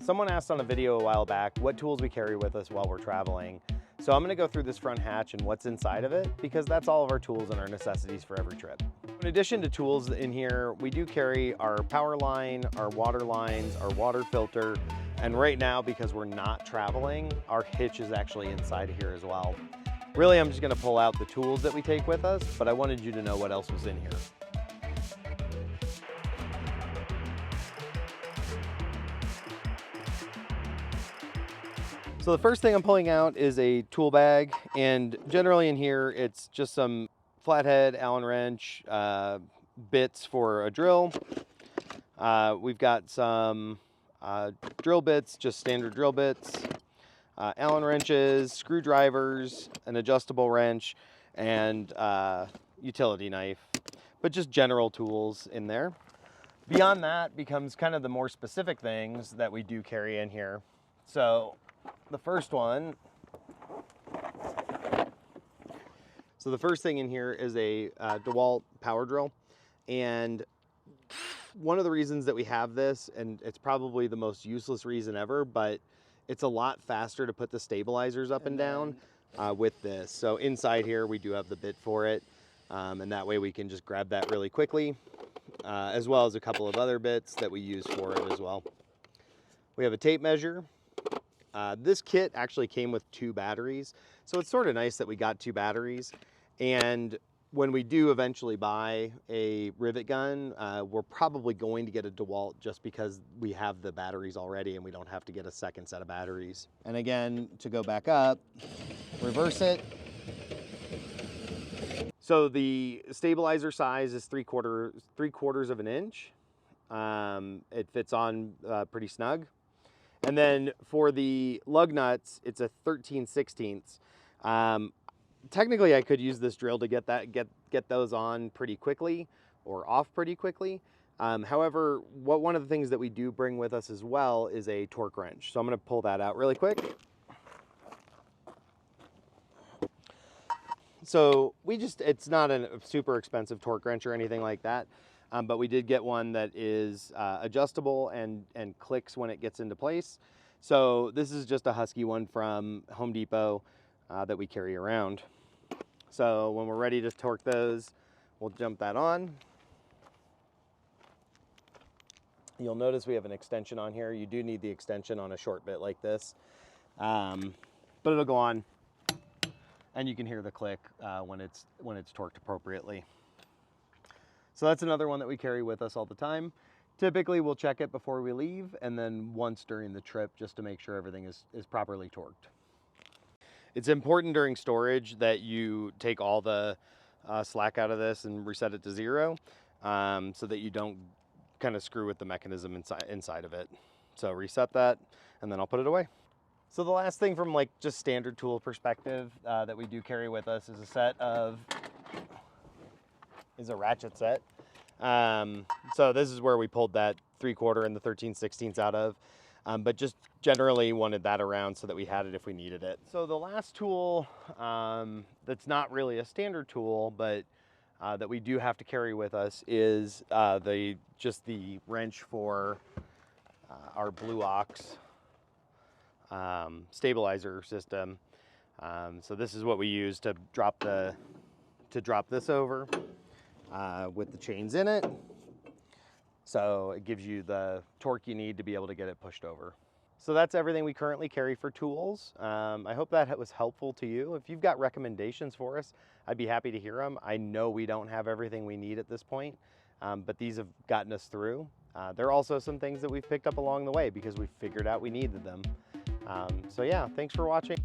Someone asked on a video a while back what tools we carry with us while we're traveling. So I'm gonna go through this front hatch and what's inside of it, because that's all of our tools and our necessities for every trip. In addition to tools in here, we do carry our power line, our water lines, our water filter, and right now, because we're not traveling, our hitch is actually inside of here as well. Really, I'm just gonna pull out the tools that we take with us, but I wanted you to know what else was in here. So the first thing I'm pulling out is a tool bag, and generally in here it's just some flathead, Allen wrench, bits for a drill. We've got some drill bits, just standard drill bits, Allen wrenches, screwdrivers, an adjustable wrench, and utility knife, but just general tools in there. Beyond that becomes kind of the more specific things that we do carry in here. So the first thing in here is a DeWalt power drill. And one of the reasons that we have this, and it's probably the most useless reason ever, but it's a lot faster to put the stabilizers up and down with this. So inside here, we do have the bit for it. And that way we can just grab that really quickly, as well as a couple of other bits that we use for it as well. We have a tape measure. This kit actually came with 2 batteries, so it's sort of nice that we got 2 batteries. And when we do eventually buy a rivet gun, we're probably going to get a DeWalt just because we have the batteries already and we don't have to get a second set of batteries. And again, to go back up, reverse it. So the stabilizer size is 3/4 of an inch. It fits on pretty snug. And then for the lug nuts, it's a 13/16. Technically, I could use this drill to get those on pretty quickly or off pretty quickly. However, one of the things that we do bring with us as well is a torque wrench. So I'm going to pull that out really quick. So it's not a super expensive torque wrench or anything like that. But we did get one that is adjustable and clicks when it gets into place. So this is just a Husky one from Home Depot that we carry around. So when we're ready to torque those, we'll jump that on. You'll notice we have an extension on here. You do need the extension on a short bit like this, but it'll go on, and you can hear the click when it's torqued appropriately. So that's another one that we carry with us all the time. Typically, we'll check it before we leave, and then once during the trip, just to make sure everything is properly torqued. It's important during storage that you take all the slack out of this and reset it to 0, so that you don't kind of screw with the mechanism inside of it. So reset that, and then I'll put it away. So the last thing from like just standard tool perspective that we do carry with us is a ratchet set. So this is where we pulled that 3/4 and the 13/16 out of, but just generally wanted that around so that we had it if we needed it. So the last tool that's not really a standard tool, but that we do have to carry with us is the wrench for our Blue Ox stabilizer system. So this is what we use to drop this over. With the chains in it. So it gives you the torque you need to be able to get it pushed over. So that's everything we currently carry for tools. I hope that was helpful to you. If you've got recommendations for us, I'd be happy to hear them. I know we don't have everything we need at this point, but these have gotten us through. There are also some things that we've picked up along the way because we figured out we needed them. So yeah, thanks for watching.